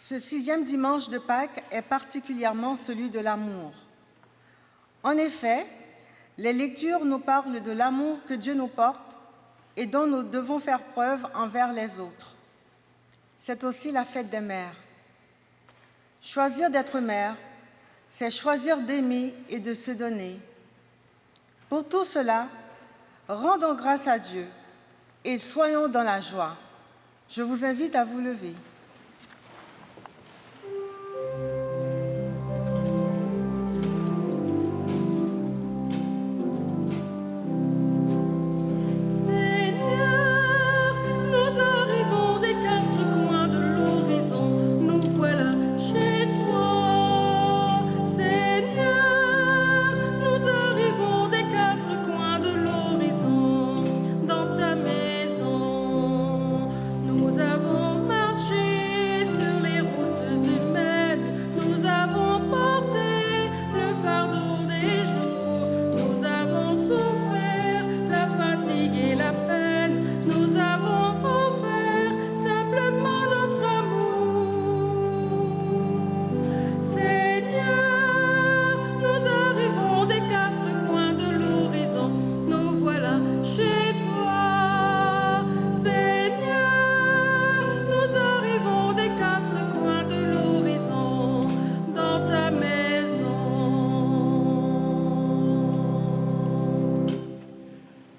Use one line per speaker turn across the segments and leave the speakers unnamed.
Ce 6e dimanche de Pâques est particulièrement celui de l'amour. En effet, les lectures nous parlent de l'amour que Dieu nous porte et dont nous devons faire preuve envers les autres. C'est aussi la fête des mères. Choisir d'être mère, c'est choisir d'aimer et de se donner. Pour tout cela, rendons grâce à Dieu et soyons dans la joie. Je vous invite à vous lever.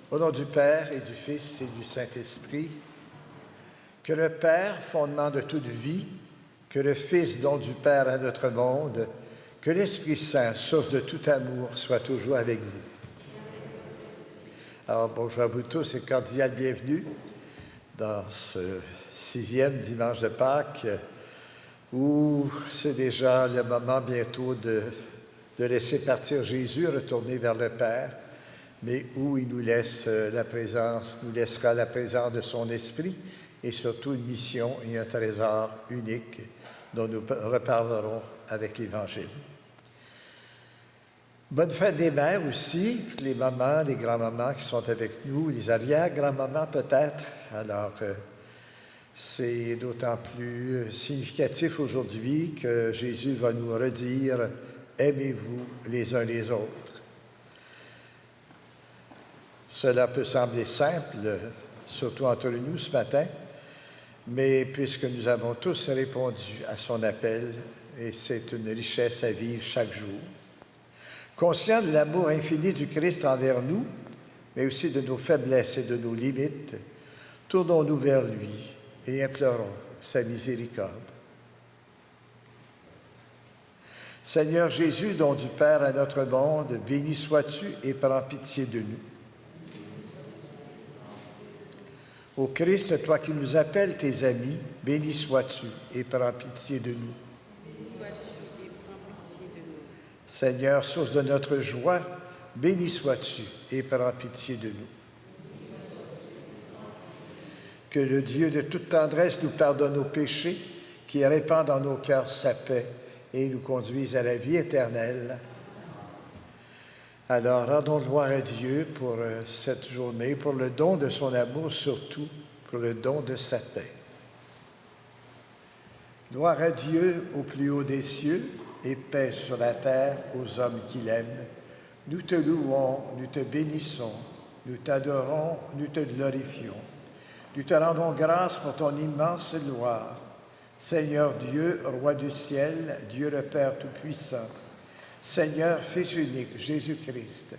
Au nom du Père et du Fils et du Saint-Esprit, que le Père, fondement de toute vie, que le Fils, don du Père à notre monde, que l'Esprit Saint, source de tout amour, soit toujours avec vous. Alors, bonjour à vous tous et cordial bienvenue dans ce 6e dimanche de Pâques, où c'est déjà le moment bientôt de laisser partir Jésus, retourner vers le Père, mais où il nous laissera la présence de son Esprit et surtout une mission et un trésor unique dont nous reparlerons avec l'Évangile. Bonne fête des mères aussi, toutes les mamans, les grands-mamans qui sont avec nous, les arrière-grands-mamans peut-être. Alors, c'est d'autant plus significatif aujourd'hui que Jésus va nous redire « Aimez-vous les uns les autres ». Cela peut sembler simple, surtout entre nous ce matin, mais puisque nous avons tous répondu à son appel, et c'est une richesse à vivre chaque jour. Conscients de l'amour infini du Christ envers nous, mais aussi de nos faiblesses et de nos limites, tournons-nous vers lui et implorons sa miséricorde. Seigneur Jésus, don du Père à notre monde, béni sois-tu et prends pitié de nous. Ô Christ, toi qui nous appelles tes amis, béni sois-tu et prends pitié de nous. Seigneur, source de notre joie, béni sois-tu et prends pitié de nous. Que le Dieu de toute tendresse nous pardonne nos péchés, qui répand dans nos cœurs sa paix et nous conduise à la vie éternelle. Alors, rendons gloire à Dieu pour cette journée, pour le don de son amour, surtout pour le don de sa paix. Gloire à Dieu au plus haut des cieux et paix sur la terre aux hommes qu'il aime. Nous te louons, nous te bénissons, nous t'adorons, nous te glorifions. Nous te rendons grâce pour ton immense gloire. Seigneur Dieu, Roi du ciel, Dieu le Père Tout-Puissant, Seigneur, Fils unique, Jésus-Christ,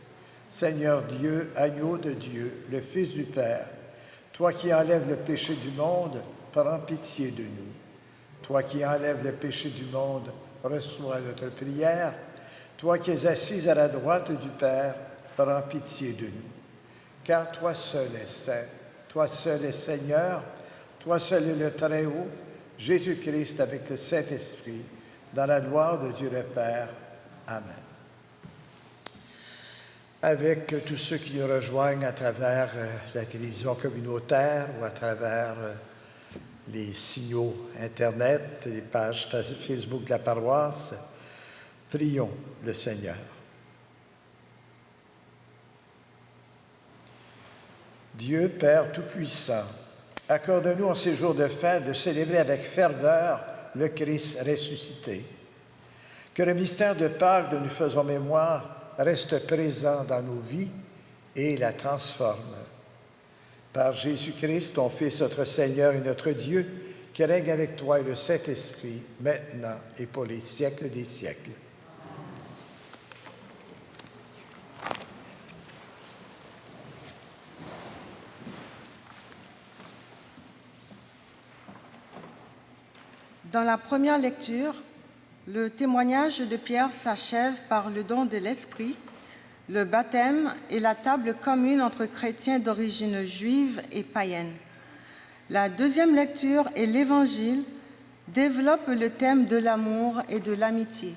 Seigneur Dieu, agneau de Dieu, le Fils du Père, toi qui enlèves le péché du monde, prends pitié de nous. Toi qui enlèves le péché du monde, reçois notre prière. Toi qui es assis à la droite du Père, prends pitié de nous. Car toi seul es saint, toi seul es Seigneur, toi seul es le Très-Haut, Jésus-Christ avec le Saint-Esprit, dans la gloire de Dieu le Père. Amen. Avec tous ceux qui nous rejoignent à travers la télévision communautaire ou à travers les signaux Internet, les pages Facebook de la paroisse, prions le Seigneur. Dieu, Père Tout-Puissant, accorde-nous en ces jours de fête de célébrer avec ferveur le Christ ressuscité. Que le mystère de Pâques dont nous faisons mémoire reste présent dans nos vies et la transforme. Par Jésus-Christ, ton Fils, notre Seigneur et notre Dieu, qui règne avec toi et le Saint-Esprit, maintenant et pour les siècles des siècles.
Dans la première lecture, le témoignage de Pierre s'achève par le don de l'Esprit, le baptême et la table commune entre chrétiens d'origine juive et païenne. La deuxième lecture et l'Évangile développent le thème de l'amour et de l'amitié.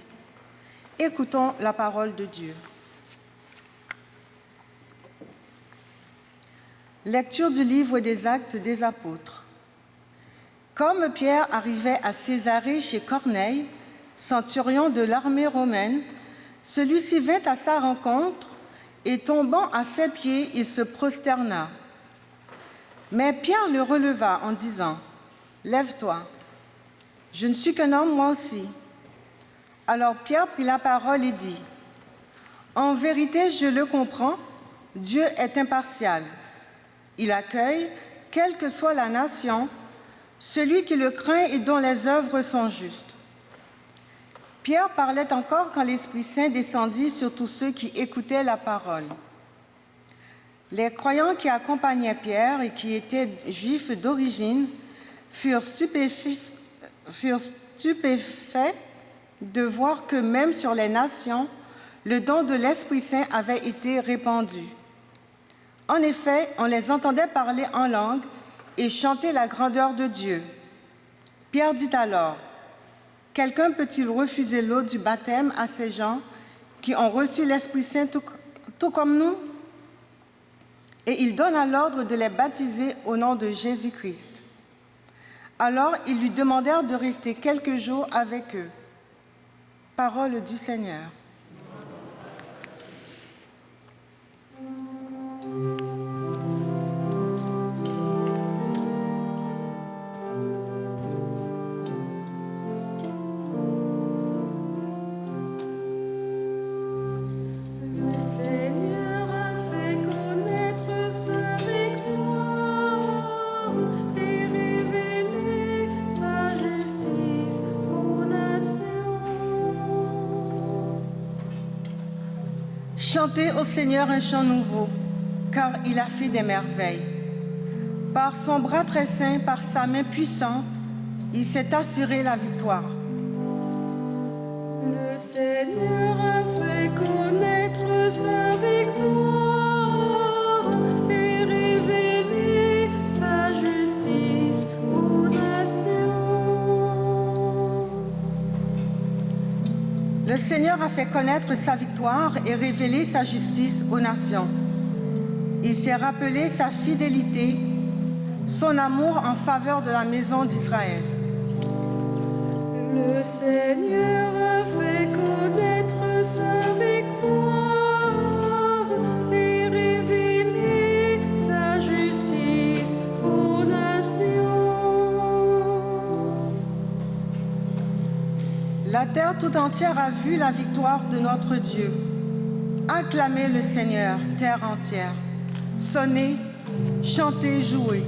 Écoutons la parole de Dieu. Lecture du livre des Actes des Apôtres. Comme Pierre arrivait à Césarée chez Corneille, centurion de l'armée romaine, celui-ci vint à sa rencontre et tombant à ses pieds, il se prosterna. Mais Pierre le releva en disant « Lève-toi, je ne suis qu'un homme moi aussi. » Alors Pierre prit la parole et dit « En vérité, je le comprends, Dieu est impartial. Il accueille, quelle que soit la nation, celui qui le craint et dont les œuvres sont justes. » Pierre parlait encore quand l'Esprit Saint descendit sur tous ceux qui écoutaient la parole. Les croyants qui accompagnaient Pierre et qui étaient juifs d'origine furent stupéfaits de voir que même sur les nations, le don de l'Esprit Saint avait été répandu. En effet, on les entendait parler en langue et chanter la grandeur de Dieu. Pierre dit alors, « Quelqu'un peut-il refuser l'eau du baptême à ces gens qui ont reçu l'Esprit Saint tout comme nous ?» Et il donna l'ordre de les baptiser au nom de Jésus-Christ. Alors ils lui demandèrent de rester quelques jours avec eux. Parole du Seigneur. Chantez au Seigneur un chant nouveau, car il a fait des merveilles. Par son bras très saint, par sa main puissante, il s'est assuré la victoire.
Le Seigneur a fait connaître sa victoire et révélé sa justice aux nations.
Le Seigneur a fait connaître sa victoire et révélé sa justice aux nations. Il s'est rappelé sa fidélité, son amour en faveur de la maison d'Israël.
Le Seigneur a fait connaître sa victoire et révélé sa justice aux nations.
La terre tout entière a vu la victoire de notre Dieu. Acclamez le Seigneur, terre entière. Sonnez, chantez, jouez.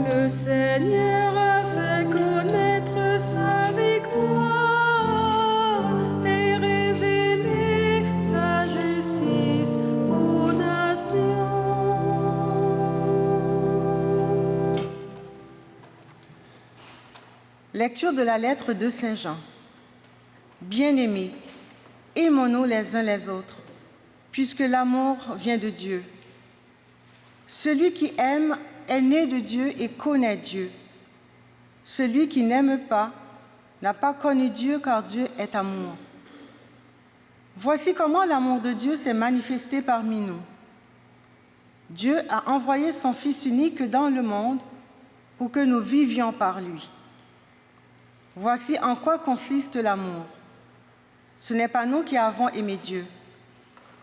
Le Seigneur a fait connaître sa victoire et révélé sa justice aux nations.
Lecture de la lettre de Saint Jean. Bien-aimés, aimons-nous les uns les autres, puisque l'amour vient de Dieu. Celui qui aime est né de Dieu et connaît Dieu. Celui qui n'aime pas n'a pas connu Dieu, car Dieu est amour. Voici comment l'amour de Dieu s'est manifesté parmi nous. Dieu a envoyé son Fils unique dans le monde pour que nous vivions par lui. Voici en quoi consiste l'amour. Ce n'est pas nous qui avons aimé Dieu,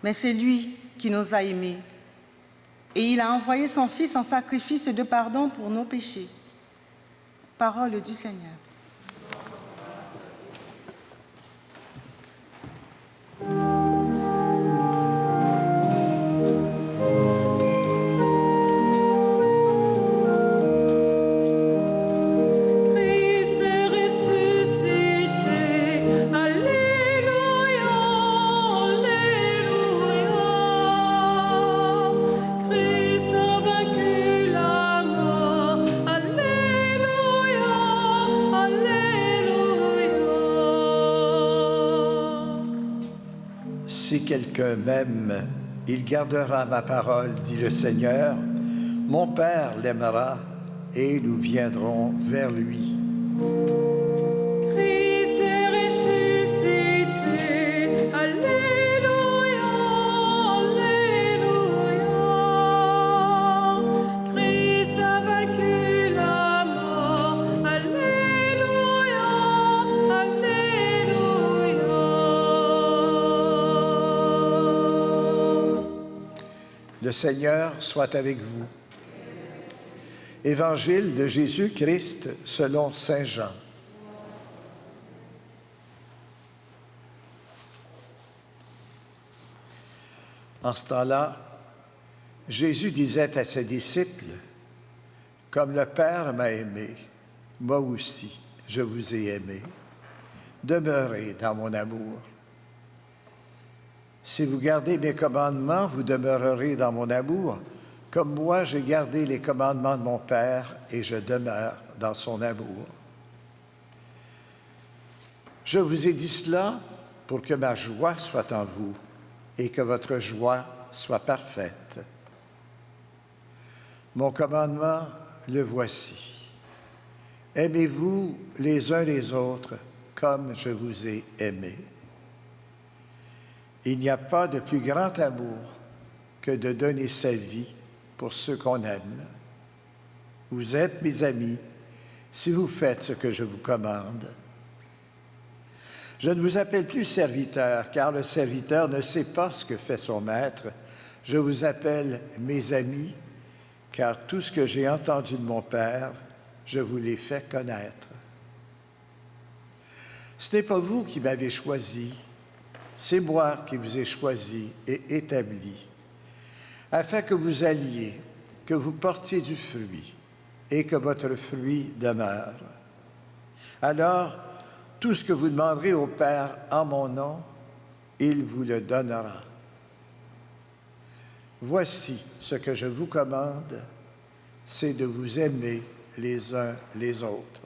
mais c'est lui qui nous a aimés. Et il a envoyé son Fils en sacrifice de pardon pour nos péchés. Parole du Seigneur.
Si quelqu'un m'aime, il gardera ma parole, dit le Seigneur. Mon Père l'aimera et nous viendrons vers lui.
Christ est ressuscité, Alléluia, Alléluia. Christ a vaincu la mort, Alléluia, Alléluia.
Le Seigneur soit avec vous. Évangile de Jésus-Christ selon saint Jean. En ce temps-là, Jésus disait à ses disciples, « Comme le Père m'a aimé, moi aussi je vous ai aimé. Demeurez dans mon amour. Si vous gardez mes commandements, vous demeurerez dans mon amour, comme moi j'ai gardé les commandements de mon Père et je demeure dans son amour. Je vous ai dit cela pour que ma joie soit en vous et que votre joie soit parfaite. Mon commandement, le voici. Aimez-vous les uns les autres comme je vous ai aimé. Il n'y a pas de plus grand amour que de donner sa vie pour ceux qu'on aime. Vous êtes mes amis si vous faites ce que je vous commande. Je ne vous appelle plus serviteur, car le serviteur ne sait pas ce que fait son maître. Je vous appelle mes amis, car tout ce que j'ai entendu de mon Père, je vous l'ai fait connaître. Ce n'est pas vous qui m'avez choisi, c'est moi qui vous ai choisi et établi, afin que vous alliez, que vous portiez du fruit et que votre fruit demeure. Alors, tout ce que vous demanderez au Père en mon nom, il vous le donnera. Voici ce que je vous commande, c'est de vous aimer les uns les autres.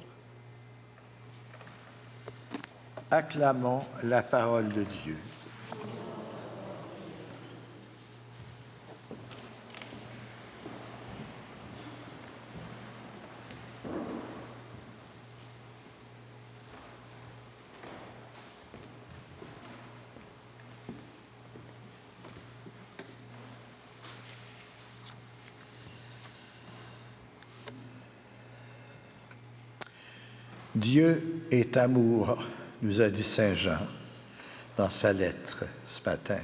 Acclamons la parole de Dieu. Dieu est amour, nous a dit saint Jean dans sa lettre ce matin.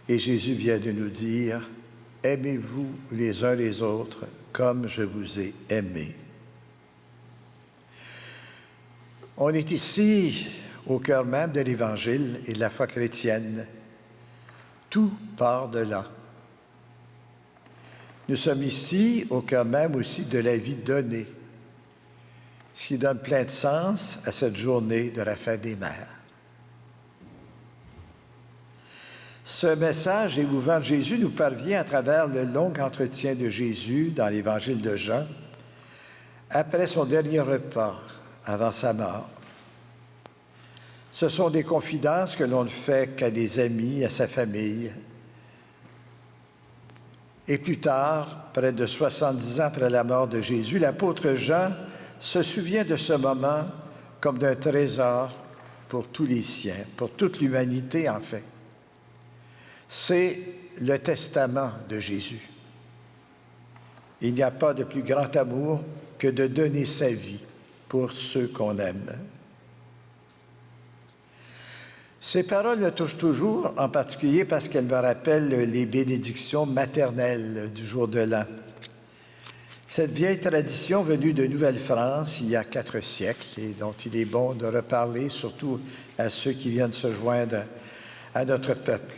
Et Jésus vient de nous dire, « Aimez-vous les uns les autres comme je vous ai aimés. » On est ici au cœur même de l'Évangile et de la foi chrétienne. Tout part de là. Nous sommes ici au cœur même aussi de la vie donnée, ce qui donne plein de sens à cette journée de la fête des mères. Ce message émouvant de Jésus nous parvient à travers le long entretien de Jésus dans l'Évangile de Jean, après son dernier repas, avant sa mort. Ce sont des confidences que l'on ne fait qu'à des amis, à sa famille. Et plus tard, près de 70 ans après la mort de Jésus, l'apôtre Jean se souvient de ce moment comme d'un trésor pour tous les siens, pour toute l'humanité en fait. C'est le testament de Jésus. Il n'y a pas de plus grand amour que de donner sa vie pour ceux qu'on aime. Ces paroles me touchent toujours, en particulier parce qu'elles me rappellent les bénédictions maternelles du jour de l'an. Cette vieille tradition venue de Nouvelle-France il y a 4 siècles et dont il est bon de reparler, surtout à ceux qui viennent se joindre à notre peuple.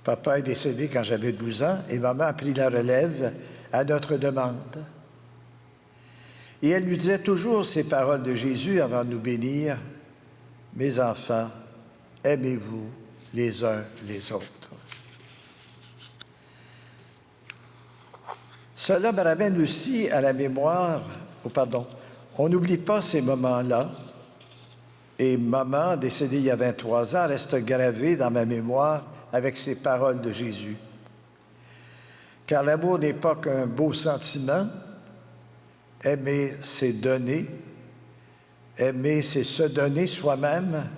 Papa est décédé quand j'avais 12 ans et maman a pris la relève à notre demande. Et elle lui disait toujours ces paroles de Jésus avant de nous bénir. « Mes enfants, aimez-vous les uns les autres. » Cela me ramène aussi à la mémoire, on n'oublie pas ces moments-là. Et maman, décédée il y a 23 ans, reste gravée dans ma mémoire avec ces paroles de Jésus. Car l'amour n'est pas qu'un beau sentiment. Aimer, c'est donner. Aimer, c'est se donner soi-même.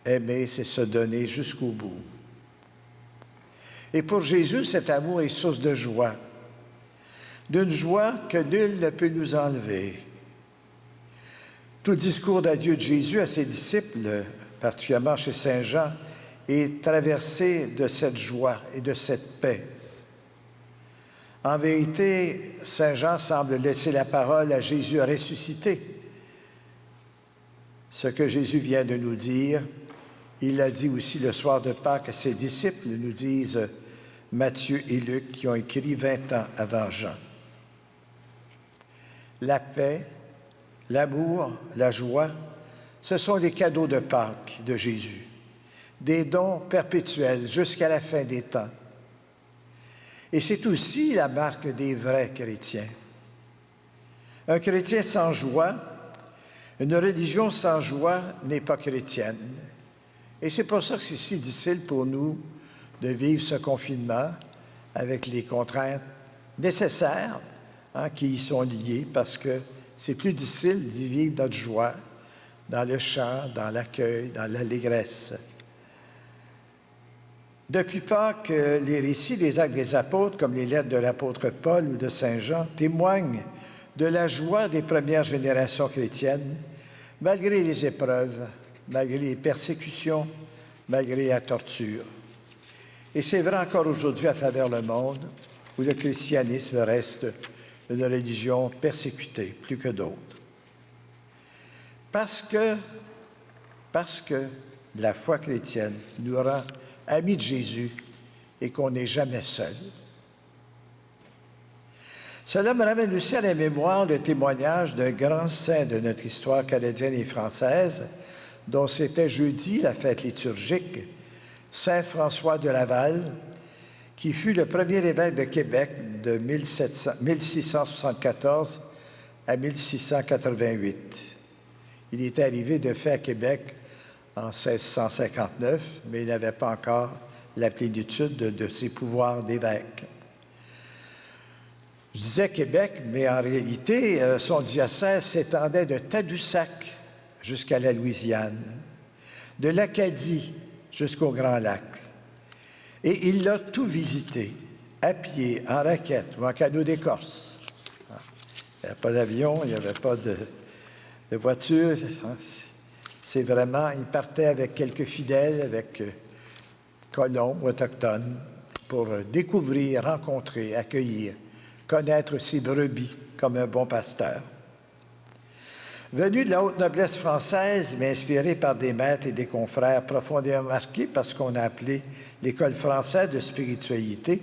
Aimer, c'est se donner jusqu'au bout. Et pour Jésus, cet amour est source de joie. D'une joie que nul ne peut nous enlever. Tout discours d'adieu de Jésus à ses disciples, particulièrement chez Saint Jean, est traversé de cette joie et de cette paix. En vérité, Saint Jean semble laisser la parole à Jésus ressuscité. Ce que Jésus vient de nous dire, il l'a dit aussi le soir de Pâques à ses disciples, nous disent Matthieu et Luc, qui ont écrit 20 ans avant Jean. La paix, l'amour, la joie, ce sont les cadeaux de Pâques de Jésus, des dons perpétuels jusqu'à la fin des temps. Et c'est aussi la marque des vrais chrétiens. Un chrétien sans joie, une religion sans joie n'est pas chrétienne. Et c'est pour ça que c'est si difficile pour nous de vivre ce confinement avec les contraintes nécessaires qui y sont liées, parce que c'est plus difficile d'y vivre notre joie dans le chant, dans l'accueil, dans l'allégresse. Depuis Pâques, les récits des Actes des Apôtres, comme les lettres de l'apôtre Paul ou de Saint Jean, témoignent de la joie des premières générations chrétiennes, malgré les épreuves, malgré les persécutions, malgré la torture. Et c'est vrai encore aujourd'hui à travers le monde, où le christianisme reste une religion persécutée, plus que d'autres. Parce que la foi chrétienne nous rend amis de Jésus et qu'on n'est jamais seul. Cela me ramène aussi à la mémoire le témoignage d'un grand saint de notre histoire canadienne et française, dont c'était jeudi la fête liturgique, Saint François de Laval, qui fut le premier évêque de Québec de 1674 à 1688. Il était arrivé de fait à Québec en 1659, mais il n'avait pas encore la plénitude de ses pouvoirs d'évêque. Je disais Québec, mais en réalité, son diocèse s'étendait de Tadoussac jusqu'à la Louisiane, de l'Acadie jusqu'au Grand Lac. Et il l'a tout visité, à pied, en raquette ou en canot d'écorce. Il n'y avait pas d'avion, il n'y avait pas de voiture. C'est vraiment, il partait avec quelques fidèles, avec colons autochtones, pour découvrir, rencontrer, accueillir, connaître ses brebis comme un bon pasteur. Venu de la haute noblesse française, mais inspiré par des maîtres et des confrères profondément marqués par ce qu'on a appelé l'école française de spiritualité,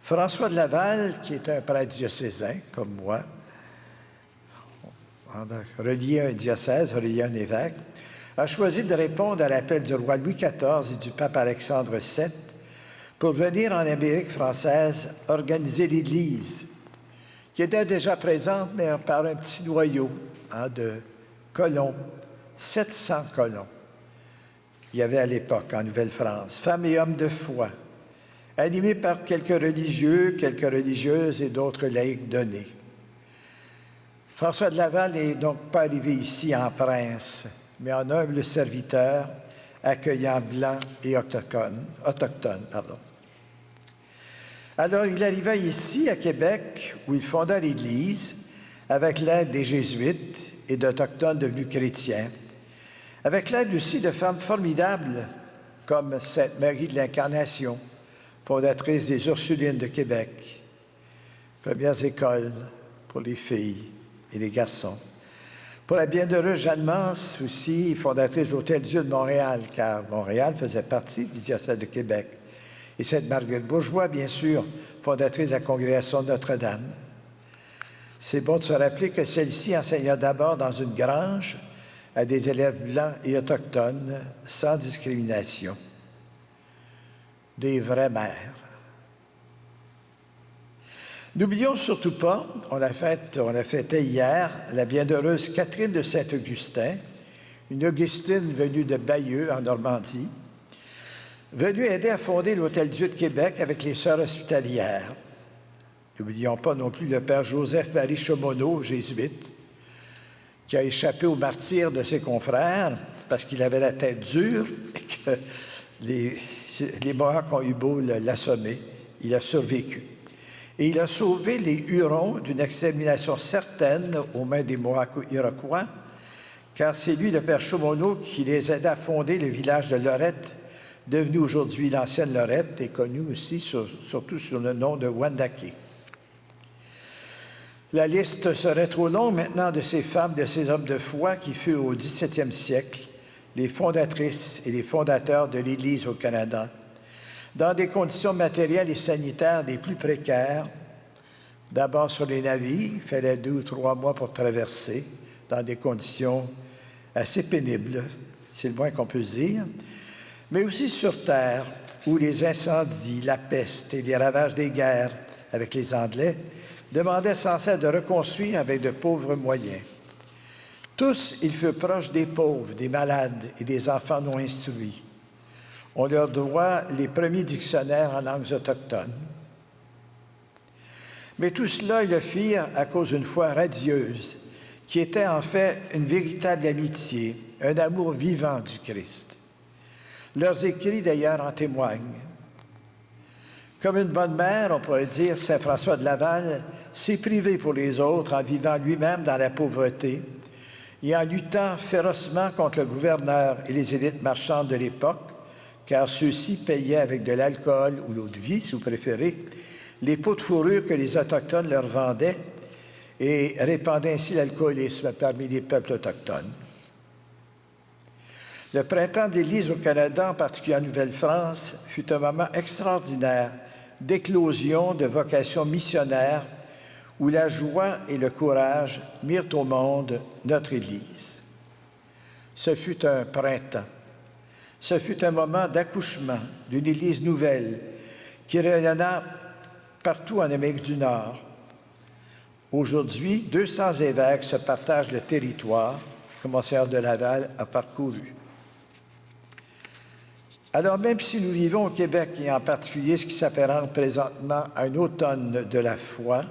François de Laval, qui est un prêtre diocésain, comme moi, relié à un diocèse, relié à un évêque, a choisi de répondre à l'appel du roi Louis XIV et du pape Alexandre VII pour venir en Amérique française organiser l'Église, qui était déjà présente, mais par un petit noyau de colons, 700 colons. Il y avait à l'époque en Nouvelle-France, femmes et hommes de foi, animés par quelques religieux, quelques religieuses et d'autres laïcs donnés. François de Laval n'est donc pas arrivé ici en prince, mais en humble serviteur, accueillant blancs et autochtones. Alors, il arriva ici, à Québec, où il fonda l'Église, avec l'aide des Jésuites et d'Autochtones devenus chrétiens, avec l'aide aussi de femmes formidables, comme Sainte Marie de l'Incarnation, fondatrice des Ursulines de Québec, premières écoles pour les filles et les garçons. Pour la bienheureuse Jeanne Mance, aussi fondatrice de l'Hôtel-Dieu de Montréal, car Montréal faisait partie du diocèse de Québec. Et cette Marguerite Bourgeois, bien sûr, fondatrice de la Congrégation de Notre-Dame. C'est bon de se rappeler que celle-ci enseigna d'abord dans une grange à des élèves blancs et autochtones, sans discrimination. Des vraies mères. N'oublions surtout pas, on l'a fêté hier, la bienheureuse Catherine de Saint-Augustin, une Augustine venue de Bayeux, en Normandie, venue aider à fonder l'Hôtel-Dieu de Québec avec les Sœurs hospitalières. N'oublions pas non plus le père Joseph-Marie Chaumonneau, jésuite, qui a échappé au martyre de ses confrères parce qu'il avait la tête dure et que les Mohawks ont eu beau l'assommer. Il a survécu. Et il a sauvé les Hurons d'une extermination certaine aux mains des Mohawks iroquois, car c'est lui, le père Chaumonneau, qui les aida à fonder le village de Lorette, devenu aujourd'hui l'ancienne Lorette, et connu aussi surtout sous le nom de Wendake. La liste serait trop longue maintenant de ces femmes, de ces hommes de foi qui furent au 17e siècle les fondatrices et les fondateurs de l'Église au Canada, dans des conditions matérielles et sanitaires des plus précaires. D'abord sur les navires, il fallait 2 ou 3 mois pour traverser, dans des conditions assez pénibles, c'est le moins qu'on peut dire, mais aussi sur terre, où les incendies, la peste et les ravages des guerres avec les Anglais demandaient sans cesse de reconstruire avec de pauvres moyens. Tous, ils furent proches des pauvres, des malades et des enfants non instruits. On leur doit les premiers dictionnaires en langues autochtones. Mais tout cela, ils le firent à cause d'une foi radieuse, qui était en fait une véritable amitié, un amour vivant du Christ. Leurs écrits, d'ailleurs, en témoignent. Comme une bonne mère, on pourrait dire, saint François de Laval s'est privé pour les autres en vivant lui-même dans la pauvreté et en luttant férocement contre le gouverneur et les élites marchandes de l'époque, car ceux-ci payaient avec de l'alcool ou l'eau de vie, si vous préférez, les peaux de fourrure que les Autochtones leur vendaient et répandaient ainsi l'alcoolisme parmi les peuples autochtones. Le printemps de l'Église au Canada, en particulier en Nouvelle-France, fut un moment extraordinaire d'éclosion de vocations missionnaires où la joie et le courage mirent au monde notre Église. Ce fut un printemps. Ce fut un moment d'accouchement d'une Église nouvelle qui rayonna partout en Amérique du Nord. Aujourd'hui, 200 évêques se partagent le territoire que Monseigneur de Laval a parcouru. Alors, même si nous vivons au Québec, et en particulier ce qui s'apparente présentement à un automne de la foi,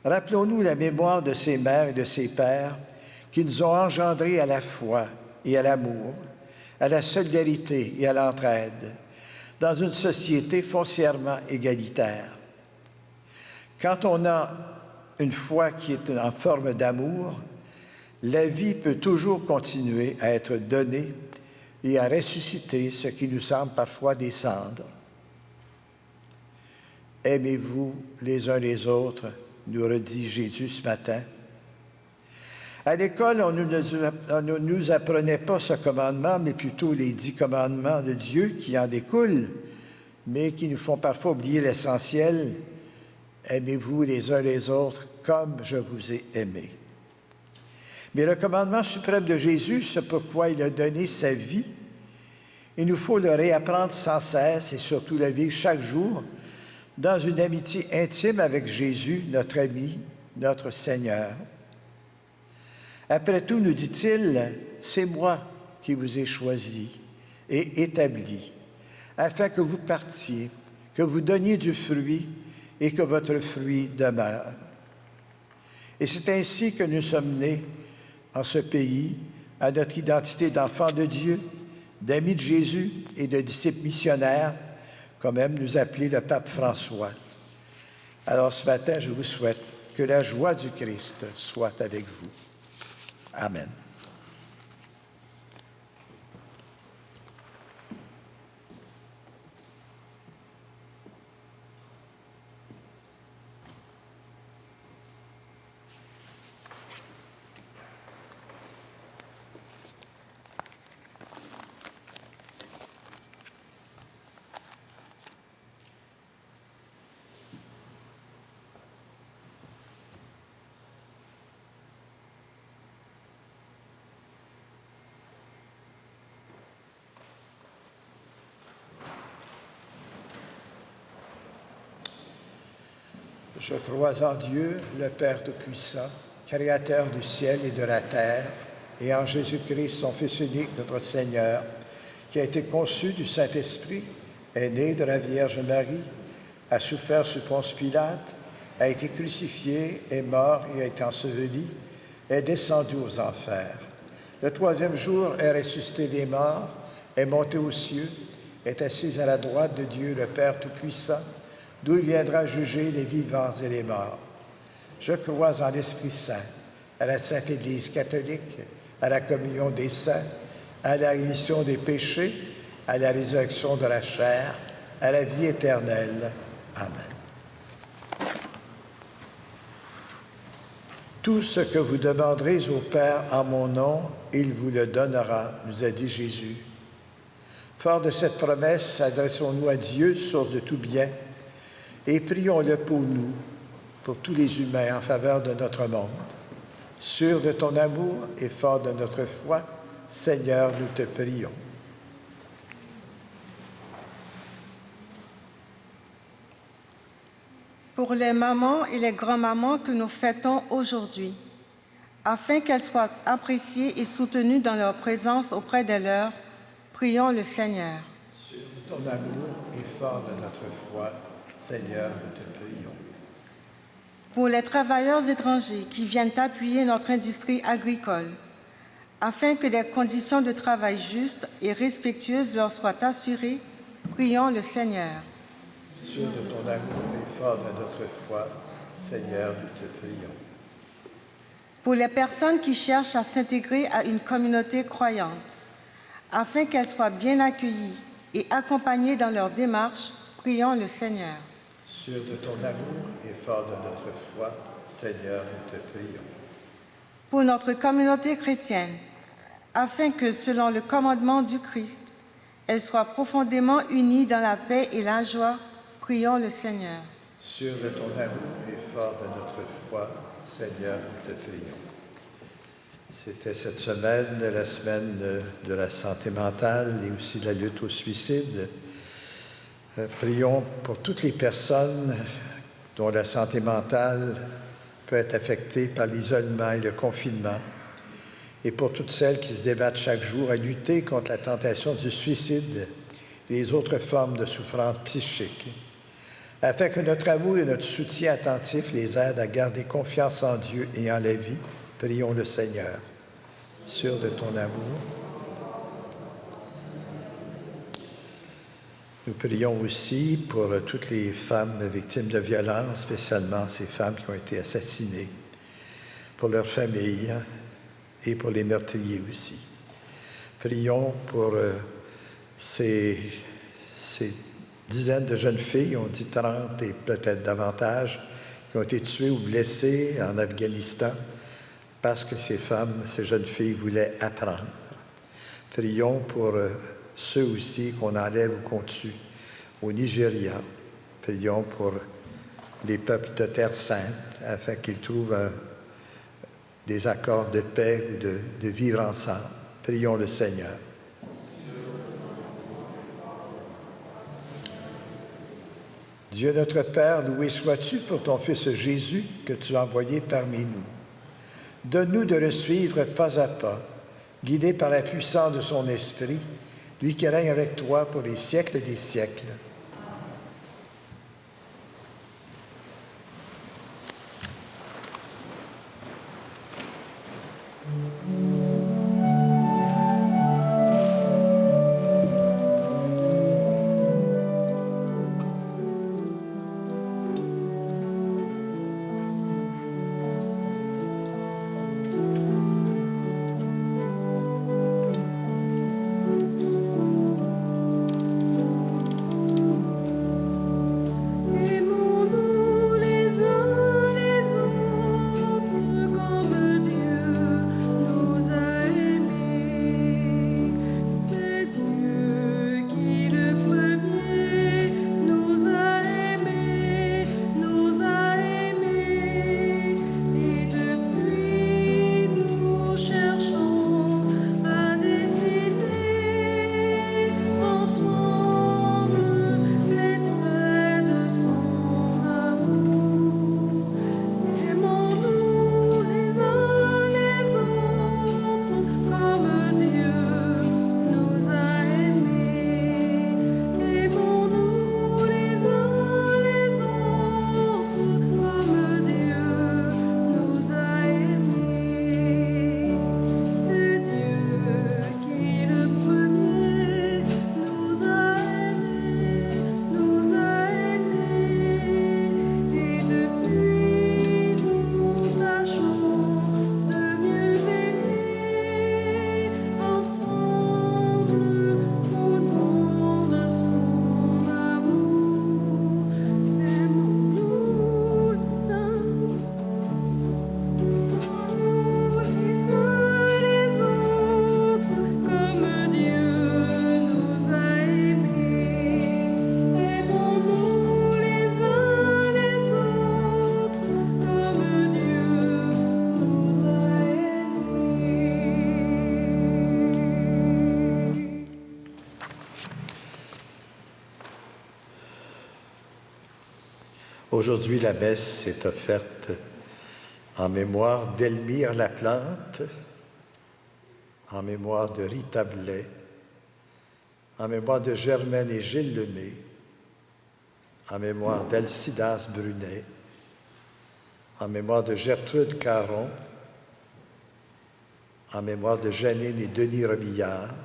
rappelons-nous la mémoire de ces mères et de ces pères qui nous ont engendrés à la foi et à l'amour, à la solidarité et à l'entraide, dans une société foncièrement égalitaire. Quand on a une foi qui est en forme d'amour, la vie peut toujours continuer à être donnée et à ressusciter ce qui nous semble parfois des cendres. Aimez-vous les uns les autres, nous redit Jésus ce matin. À l'école, on ne nous apprenait pas ce commandement, mais plutôt les 10 commandements de Dieu qui en découlent, mais qui nous font parfois oublier l'essentiel. Aimez-vous les uns les autres comme je vous ai aimé. Mais le commandement suprême de Jésus, c'est pourquoi il a donné sa vie. Il nous faut le réapprendre sans cesse et surtout le vivre chaque jour dans une amitié intime avec Jésus, notre ami, notre Seigneur. Après tout, nous dit-il, c'est moi qui vous ai choisi et établi, afin que vous partiez, que vous donniez du fruit et que votre fruit demeure. Et c'est ainsi que nous sommes nés en ce pays, à notre identité d'enfants de Dieu, d'amis de Jésus et de disciples missionnaires, comme aime nous appeler le pape François. Alors ce matin, je vous souhaite que la joie du Christ soit avec vous. Amen. Je crois en Dieu, le Père Tout-Puissant, Créateur du ciel et de la terre, et en Jésus-Christ, son Fils unique, notre Seigneur, qui a été conçu du Saint-Esprit, est né de la Vierge Marie, a souffert sous Ponce Pilate, a été crucifié, est mort et a été enseveli, est descendu aux enfers. Le troisième jour est ressuscité des morts, est monté aux cieux, est assis à la droite de Dieu, le Père Tout-Puissant, d'où il viendra juger les vivants et les morts. Je crois en l'Esprit Saint, à la Sainte Église catholique, à la communion des saints, à la rémission des péchés, à la résurrection de la chair, à la vie éternelle. Amen. Tout ce que vous demanderez au Père en mon nom, il vous le donnera, nous a dit Jésus. Fort de cette promesse, adressons-nous à Dieu, source de tout bien, et prions-le pour nous, pour tous les humains en faveur de notre monde. Sûr de ton amour et fort de notre foi, Seigneur, nous te prions.
Pour les mamans et les grands-mamans que nous fêtons aujourd'hui, afin qu'elles soient appréciées et soutenues dans leur présence auprès de leurs, prions le Seigneur.
Sûr de ton amour et fort de notre foi, Seigneur, nous te prions.
Pour les travailleurs étrangers qui viennent appuyer notre industrie agricole, afin que des conditions de travail justes et respectueuses leur soient assurées, prions le Seigneur.
Sûr de ton amour et fort de notre foi, Seigneur, nous te prions.
Pour les personnes qui cherchent à s'intégrer à une communauté croyante, afin qu'elles soient bien accueillies et accompagnées dans leur démarche, prions le Seigneur.
Sûr de ton amour et fort de notre foi, Seigneur, nous te prions.
Pour notre communauté chrétienne, afin que, selon le commandement du Christ, elle soit profondément unie dans la paix et la joie, prions le Seigneur.
Sûr de ton amour et fort de notre foi, Seigneur, nous te prions. C'était cette semaine, la semaine de la santé mentale et aussi de la lutte au suicide. Prions pour toutes les personnes dont la santé mentale peut être affectée par l'isolement et le confinement, et pour toutes celles qui se débattent chaque jour à lutter contre la tentation du suicide et les autres formes de souffrance psychique, afin que notre amour et notre soutien attentif les aident à garder confiance en Dieu et en la vie. Prions le Seigneur. Sûr de ton amour. Nous prions aussi pour toutes les femmes victimes de violences, spécialement ces femmes qui ont été assassinées, pour leurs familles et pour les meurtriers aussi. Prions pour ces dizaines de jeunes filles, on dit 30 et peut-être davantage, qui ont été tuées ou blessées en Afghanistan parce que ces femmes, ces jeunes filles voulaient apprendre. Prions pour ceux aussi qu'on enlève ou qu'on tue au Nigeria. Prions pour les peuples de Terre Sainte afin qu'ils trouvent des accords de paix ou de vivre ensemble. Prions le Seigneur. Dieu notre Père, loué sois-tu pour ton Fils Jésus que tu as envoyé parmi nous. Donne-nous de le suivre pas à pas, guidé par la puissance de son Esprit, lui qui règne avec toi pour les siècles des siècles. Aujourd'hui, la messe est offerte en mémoire d'Elmire Laplante, en mémoire de Rita Blais, en mémoire de Germaine et Gilles Lemay, en mémoire d'Alcidas Brunet, en mémoire de Gertrude Caron, en mémoire de Janine et Denis Robillard,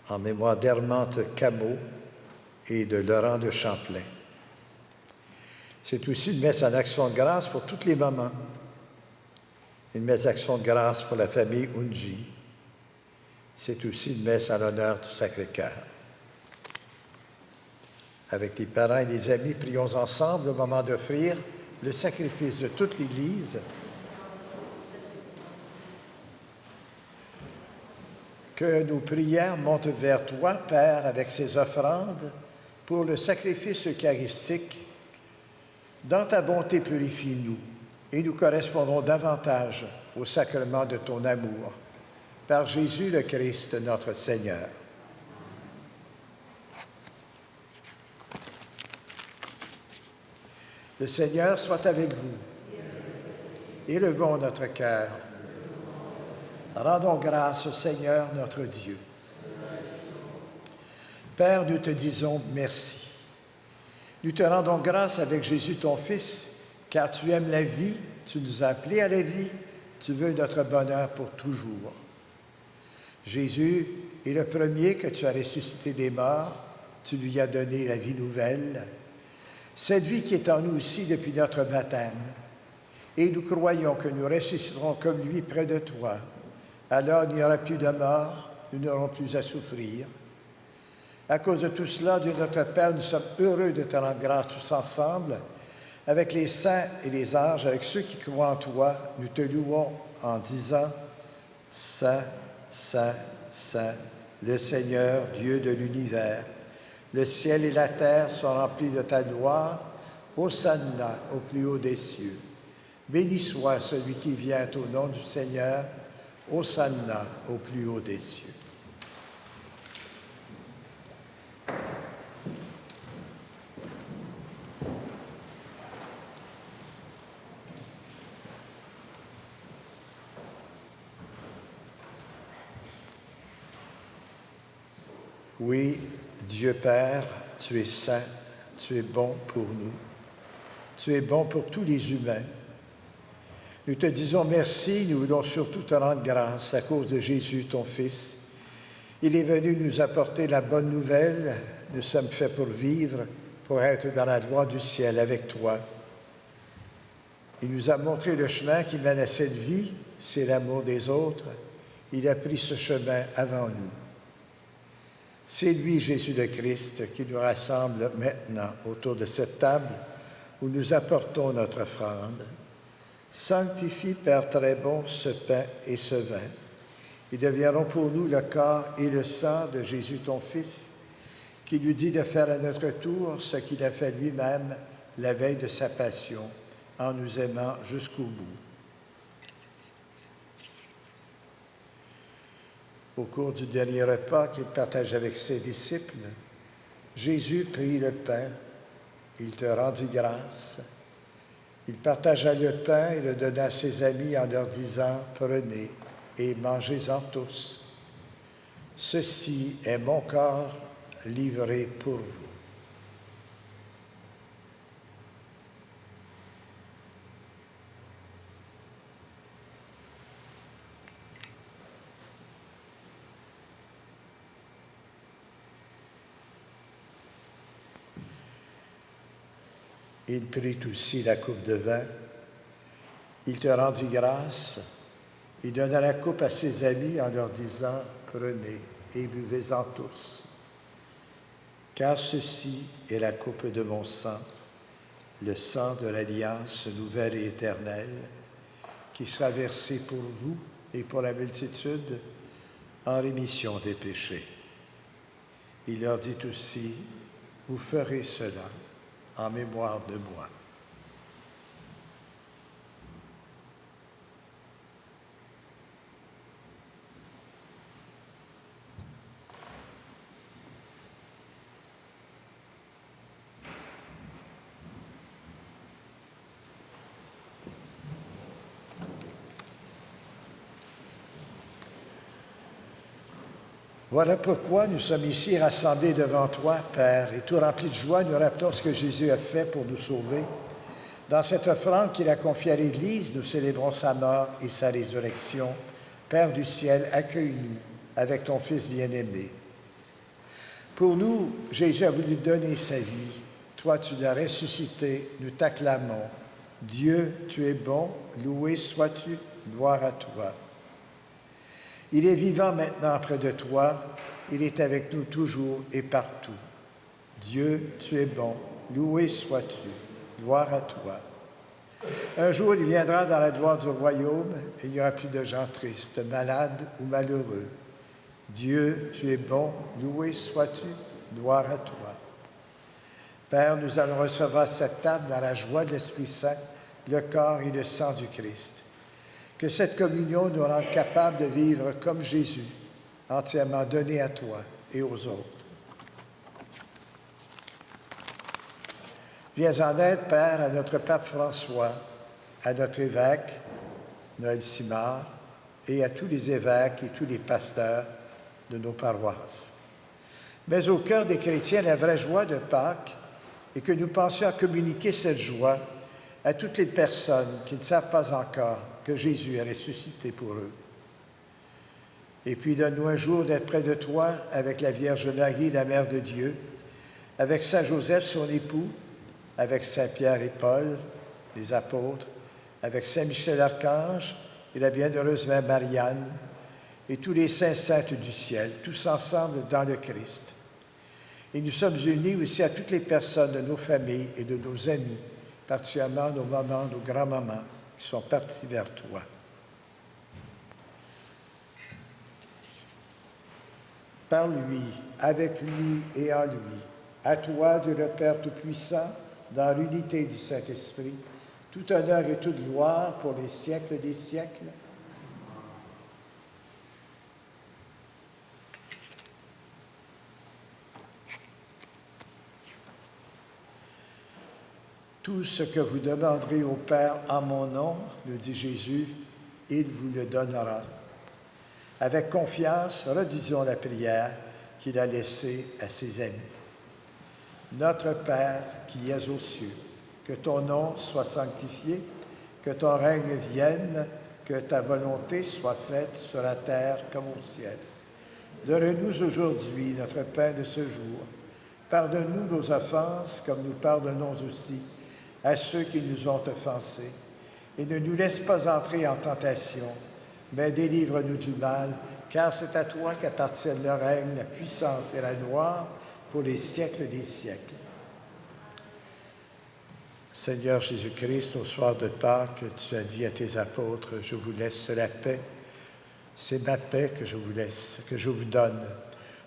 en mémoire d'Hermante Cameau et de Laurent de Champlain. C'est aussi une messe en action de grâce pour toutes les mamans, une messe d'action de grâce pour la famille Unji. C'est aussi une messe en l'honneur du Sacré-Cœur. Avec les parents et les amis, prions ensemble au moment d'offrir le sacrifice de toute l'Église. Que nos prières montent vers toi, Père, avec ces offrandes pour le sacrifice eucharistique. Dans ta bonté, purifie-nous et nous correspondons davantage au sacrement de ton amour. Par Jésus le Christ, notre Seigneur. Le Seigneur soit avec vous. Élevons notre cœur. Rendons grâce au Seigneur notre Dieu. Père, nous te disons merci. Nous te rendons grâce avec Jésus ton Fils, car tu aimes la vie, tu nous as appelés à la vie, tu veux notre bonheur pour toujours. Jésus est le premier que tu as ressuscité des morts, tu lui as donné la vie nouvelle, cette vie qui est en nous aussi depuis notre baptême. Et nous croyons que nous ressusciterons comme lui près de toi. Alors il n'y aura plus de mort, nous n'aurons plus à souffrir. À cause de tout cela, Dieu notre Père, nous sommes heureux de te rendre grâce tous ensemble, avec les saints et les anges, avec ceux qui croient en toi, nous te louons en disant « Saint, Saint, Saint, le Seigneur, Dieu de l'univers. Le ciel et la terre sont remplis de ta gloire. Hosanna au plus haut des cieux. Béni soit celui qui vient au nom du Seigneur. Hosanna au plus haut des cieux. » Oui, Dieu Père, tu es saint, tu es bon pour nous, tu es bon pour tous les humains. Nous te disons merci, nous voulons surtout te rendre grâce à cause de Jésus, ton Fils. Il est venu nous apporter la bonne nouvelle, nous sommes faits pour vivre, pour être dans la gloire du ciel avec toi. Il nous a montré le chemin qui mène à cette vie, c'est l'amour des autres. Il a pris ce chemin avant nous. C'est lui, Jésus le Christ, qui nous rassemble maintenant autour de cette table où nous apportons notre offrande. Sanctifie, Père très bon, ce pain et ce vin. Ils deviendront pour nous le corps et le sang de Jésus, ton Fils, qui lui dit de faire à notre tour ce qu'il a fait lui-même la veille de sa passion, en nous aimant jusqu'au bout. Au cours du dernier repas qu'il partage avec ses disciples, Jésus prit le pain, il te rendit grâce. Il partagea le pain et le donna à ses amis en leur disant « Prenez et mangez-en tous. Ceci est mon corps livré pour vous. » Il prit aussi la coupe de vin. Il te rendit grâce. Il donna la coupe à ses amis en leur disant « Prenez et buvez-en tous. Car ceci est la coupe de mon sang, le sang de l'alliance nouvelle et éternelle, qui sera versé pour vous et pour la multitude en rémission des péchés. » Il leur dit aussi « Vous ferez cela en mémoire de moi. » Voilà pourquoi nous sommes ici rassemblés devant toi, Père, et tout remplis de joie, nous rappelons ce que Jésus a fait pour nous sauver. Dans cette offrande qu'il a confiée à l'Église, nous célébrons sa mort et sa résurrection. Père du ciel, accueille-nous avec ton Fils bien-aimé. Pour nous, Jésus a voulu donner sa vie. Toi, tu l'as ressuscité, nous t'acclamons. Dieu, tu es bon, loué sois-tu, gloire à toi. Il est vivant maintenant près de toi, il est avec nous toujours et partout. Dieu, tu es bon, loué sois-tu, gloire à toi. Un jour, il viendra dans la gloire du royaume et il n'y aura plus de gens tristes, malades ou malheureux. Dieu, tu es bon, loué sois-tu, gloire à toi. Père, nous allons recevoir cette table dans la joie de l'Esprit Saint, le corps et le sang du Christ. Que cette communion nous rende capables de vivre comme Jésus, entièrement donné à toi et aux autres. Viens en aide, Père, à notre pape François, à notre évêque, Noël Simard, et à tous les évêques et tous les pasteurs de nos paroisses. Mais au cœur des chrétiens, la vraie joie de Pâques est que nous pensions à communiquer cette joie à toutes les personnes qui ne savent pas encore que Jésus est ressuscité pour eux. Et puis, donne-nous un jour d'être près de toi avec la Vierge Marie, la Mère de Dieu, avec Saint Joseph, son époux, avec Saint Pierre et Paul, les apôtres, avec Saint Michel Archange et la bienheureuse Mère Marianne, et tous les saints saintes du ciel, tous ensemble dans le Christ. Et nous sommes unis aussi à toutes les personnes de nos familles et de nos amis, particulièrement nos mamans, nos grands-mamans, qui sont partis vers toi. Par lui, avec lui et en lui, à toi, Dieu le Père Tout-Puissant, dans l'unité du Saint-Esprit, tout honneur et toute gloire pour les siècles des siècles. Tout ce que vous demanderez au Père en mon nom, nous dit Jésus, il vous le donnera. Avec confiance, redisons la prière qu'il a laissée à ses amis. Notre Père qui es aux cieux, que ton nom soit sanctifié, que ton règne vienne, que ta volonté soit faite sur la terre comme au ciel. Donne-nous aujourd'hui notre pain de ce jour. Pardonne-nous nos offenses comme nous pardonnons aussi à ceux qui nous ont offensés. Et ne nous laisse pas entrer en tentation, mais délivre-nous du mal, car c'est à toi qu'appartiennent le règne, la puissance et la gloire pour les siècles des siècles. Seigneur Jésus-Christ, au soir de Pâques, tu as dit à tes apôtres, « Je vous laisse la paix. C'est ma paix que je vous laisse, que je vous donne.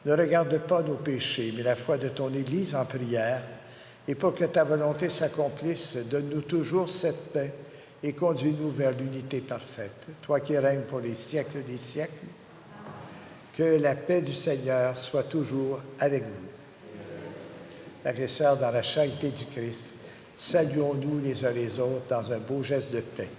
Ne regarde pas nos péchés, mais la foi de ton Église en prière. Et pour que ta volonté s'accomplisse, donne-nous toujours cette paix et conduis-nous vers l'unité parfaite. Toi qui règnes pour les siècles des siècles, que la paix du Seigneur soit toujours avec vous. Frères et sœurs, dans la charité du Christ, saluons-nous les uns les autres dans un beau geste de paix.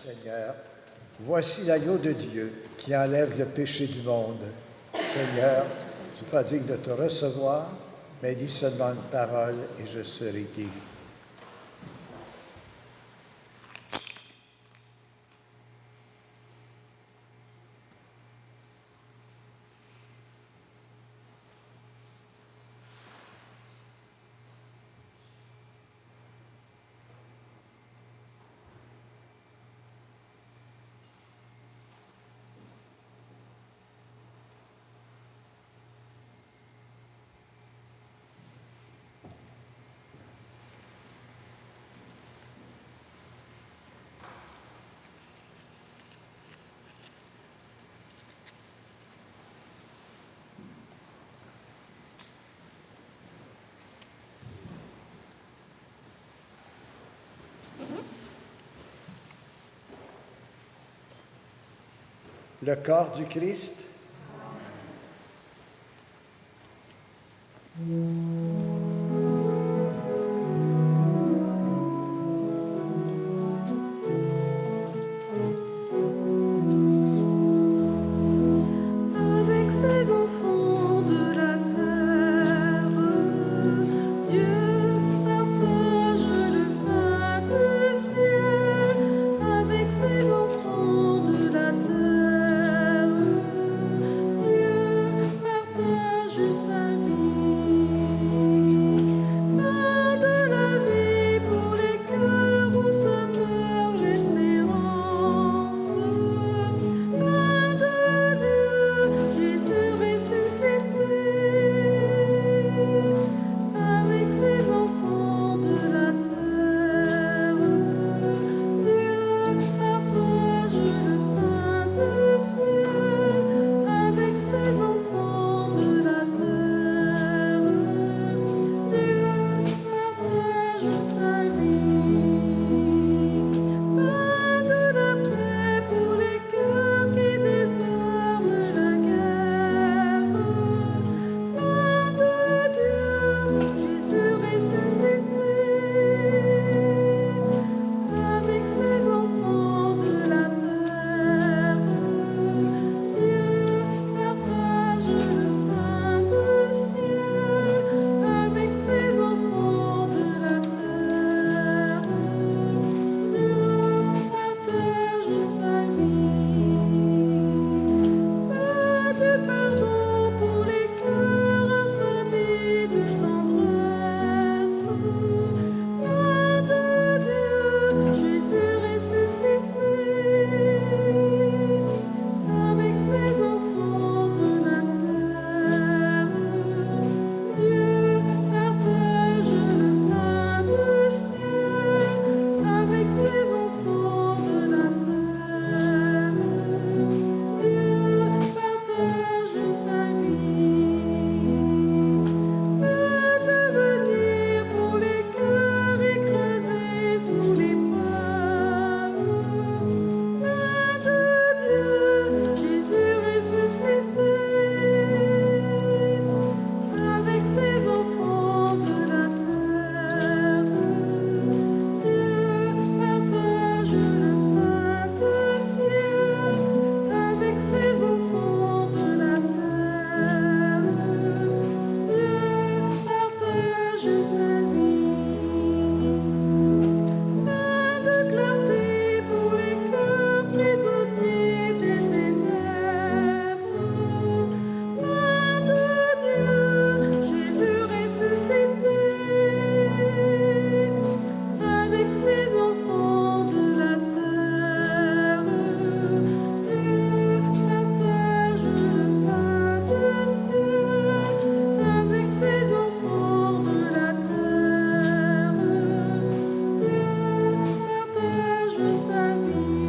Seigneur, voici l'agneau de Dieu qui enlève le péché du monde. Seigneur, tu prodigues de te recevoir, mais dis seulement une parole et je serai guéri. Le corps du Christ.
Avec ses enfants de la terre, Dieu partage le pain du ciel. Avec ses enfants de la terre, Dieu partage sa vie. Pain de la vie pour les cœurs où se meurt l'espérance. Pain de Dieu, Jésus ressuscité. Avec ses enfants de la terre, Dieu partage le pain du ciel. Avec ses enfants de la terre, Dieu partage sa vie. Pain de la paix pour les cœurs qui désarment la guerre. Pain de Dieu, Jésus ressuscité. Avec ses enfants de la terre, Dieu partage le pain du ciel. Avec ses enfants de la terre, Dieu partage sa vie. Pain de pardon pour les cœurs affamés de tendresse. Pain de Dieu, Jésus ressuscité. Avec ses enfants de la terre, Dieu partage le pain du ciel. Avec ses enfants de la terre, Dieu partage sa vie. Pain d'avenir pour les cœurs écrasés sous l'épreuve. Pain de Dieu, Jésus ressuscité. Avec ses enfants de la terre, Dieu partage le pain du ciel. Avec ses enfants de la terre, Dieu partage sa vie. Pain de clarté pour les cœurs prisonniers des ténèbres. Pain de Dieu, Jésus ressuscité. Avec ses enfants de la terre, Dieu partage le pain du ciel. Avec ses enfants de la terre, Dieu partage sa vie.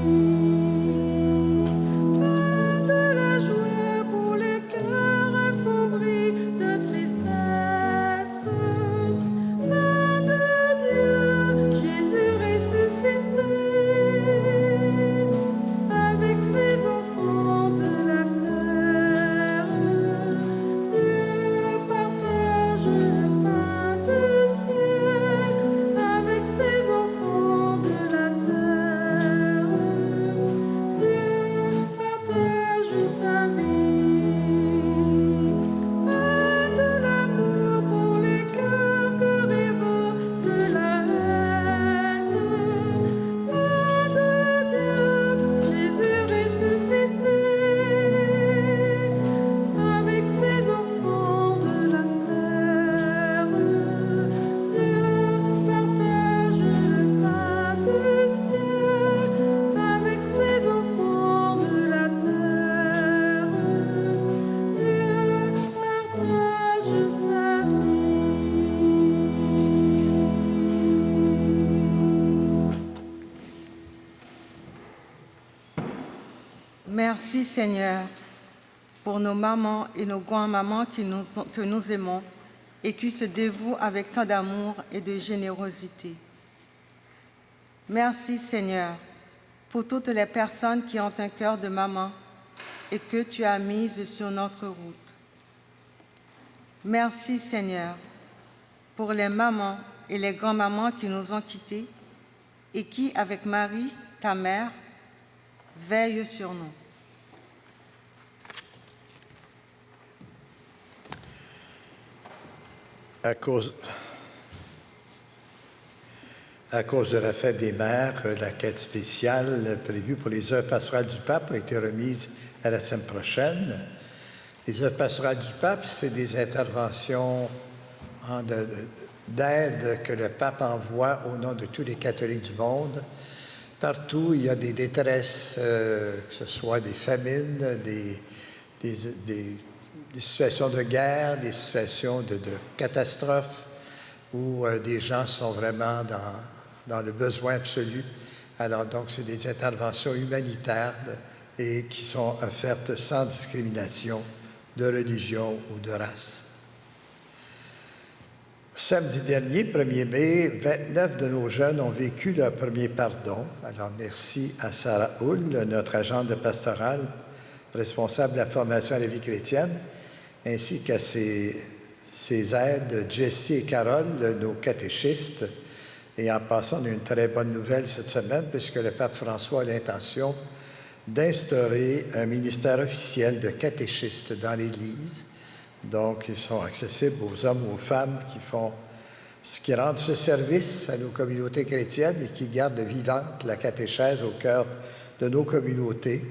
Pain de la joie pour les cœurs assombris de tristesse. Pain de Dieu, Jésus ressuscité. Avec ses enfants de la terre, Dieu partage le pain du ciel. Avec ses enfants de la terre, Dieu partage sa vie. Pain de l'amour pour les cœurs que révolte la haine. Pain de Dieu, Jésus ressuscité. Avec ses enfants de la terre, Dieu partage le pain du ciel. Avec ses enfants de la terre, Dieu partage sa vie.
Merci Seigneur pour nos mamans et nos grands-mamans que nous aimons et qui se dévouent avec tant d'amour et de générosité. Merci Seigneur pour toutes les personnes qui ont un cœur de maman et que tu as mises sur notre route. Merci Seigneur pour les mamans et les grands-mamans qui nous ont quittés et qui, avec Marie, ta mère, veillent sur nous.
À cause de la fête des mères, la quête spéciale prévue pour les œuvres pastorales du pape a été remise à la semaine prochaine. Les œuvres pastorales du pape, c'est des interventions d'aide que le pape envoie au nom de tous les catholiques du monde. Partout, il y a des détresses, que ce soit des famines, des situations de guerre, des situations de catastrophes, où des gens sont vraiment dans le besoin absolu. Alors, donc, c'est des interventions humanitaires et qui sont offertes sans discrimination de religion ou de race. Samedi dernier, 1er mai, 29 de nos jeunes ont vécu leur premier pardon. Alors, merci à Sarah Hull, notre agente de pastorale, responsable de la formation à la vie chrétienne, ainsi qu'à ses aides, Jessie et Carole, nos catéchistes. Et en passant, on a une très bonne nouvelle cette semaine, puisque le pape François a l'intention d'instaurer un ministère officiel de catéchistes dans l'Église. Donc, ils sont accessibles aux hommes ou aux femmes qui rendent ce service à nos communautés chrétiennes et qui gardent vivante la catéchèse au cœur de nos communautés.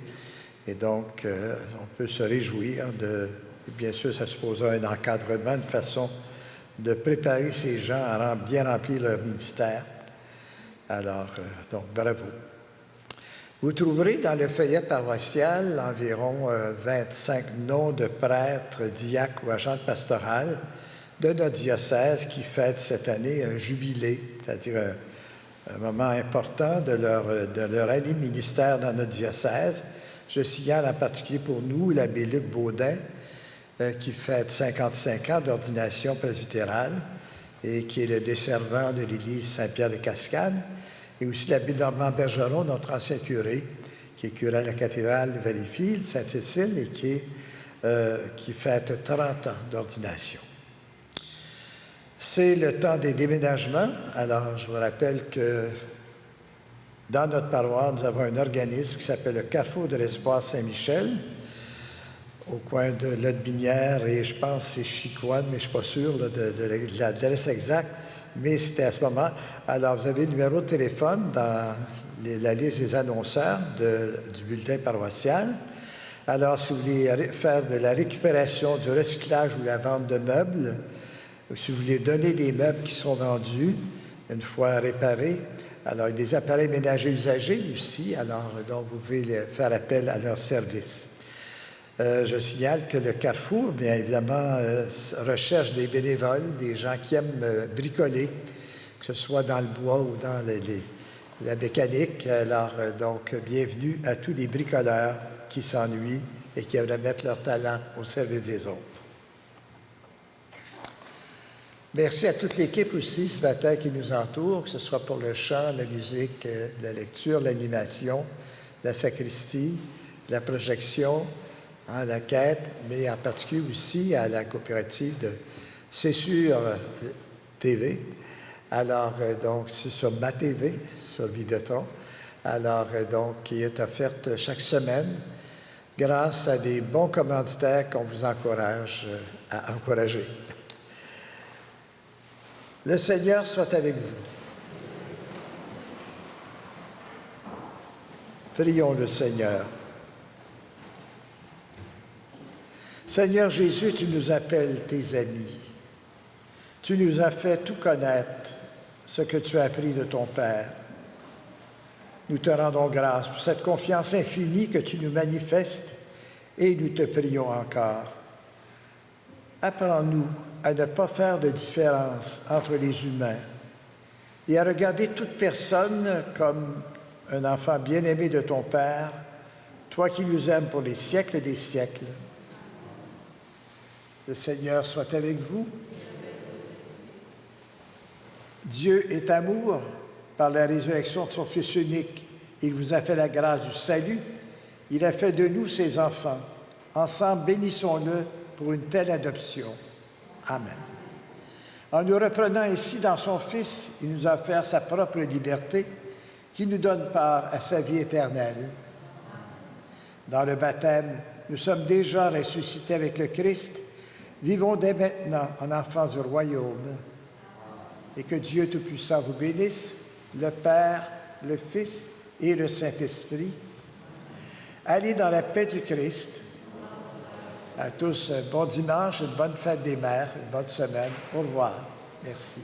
Et donc, on peut se réjouir bien sûr, ça supposera un encadrement, une façon de préparer ces gens à bien remplir leur ministère. Alors, donc, bravo. Vous trouverez dans le feuillet paroissial environ 25 noms de prêtres, diacres ou agents pastorales de notre diocèse qui fêtent cette année un jubilé, c'est-à-dire un moment important de leur année de ministère dans notre diocèse. Je signale en particulier pour nous l'abbé Luc Baudin, qui fête 55 ans d'ordination presbytérale et qui est le desservant de l'Église Saint-Pierre-de-Cascade, et aussi l'abbé Normand Bergeron, notre ancien curé, qui est curé à la cathédrale de Valleyfield, Sainte-Cécile, et qui fête 30 ans d'ordination. C'est le temps des déménagements. Alors, je vous rappelle que dans notre paroisse, nous avons un organisme qui s'appelle le Carrefour de l'Espoir Saint-Michel, au coin de Lotbinière et je pense que c'est Chicoine, mais je ne suis pas sûr de l'adresse exacte, mais c'était à ce moment. Alors, vous avez le numéro de téléphone dans la liste des annonceurs du bulletin paroissial. Alors, si vous voulez faire de la récupération, du recyclage ou la vente de meubles, ou si vous voulez donner des meubles qui sont vendus une fois réparés, alors il y a des appareils ménagers usagés aussi, alors donc vous pouvez faire appel à leur service. Je signale que le Carrefour, bien évidemment, recherche des bénévoles, des gens qui aiment bricoler, que ce soit dans le bois ou dans la mécanique. Alors, donc, bienvenue à tous les bricoleurs qui s'ennuient et qui aimeraient mettre leur talent au service des autres. Merci à toute l'équipe aussi ce matin qui nous entoure, que ce soit pour le chant, la musique, la lecture, l'animation, la sacristie, la projection, la quête, mais en particulier aussi à la coopérative de C'est sur TV. Alors, donc, c'est sur ma TV, sur Vidéotron. Alors, donc, qui est offerte chaque semaine grâce à des bons commanditaires qu'on vous encourage à encourager. Le Seigneur soit avec vous. Prions le Seigneur. Seigneur Jésus, tu nous appelles tes amis. Tu nous as fait tout connaître ce que tu as appris de ton Père. Nous te rendons grâce pour cette confiance infinie que tu nous manifestes et nous te prions encore. Apprends-nous à ne pas faire de différence entre les humains et à regarder toute personne comme un enfant bien-aimé de ton Père, toi qui nous aimes pour les siècles des siècles. Le Seigneur soit avec vous. Dieu est amour. Par la résurrection de son Fils unique, il vous a fait la grâce du salut Il a fait de nous ses enfants. Ensemble, bénissons-le pour une telle adoption. Amen. En nous reprenant ici dans son Fils, il nous a offert sa propre liberté qui nous donne part à sa vie éternelle. Dans le baptême, nous sommes déjà ressuscités avec le Christ. Vivons dès maintenant en enfants du royaume. Et que Dieu Tout-Puissant vous bénisse, le Père, le Fils et le Saint-Esprit. Allez dans la paix du Christ. À tous, un bon dimanche, une bonne fête des mères, une bonne semaine. Au revoir. Merci.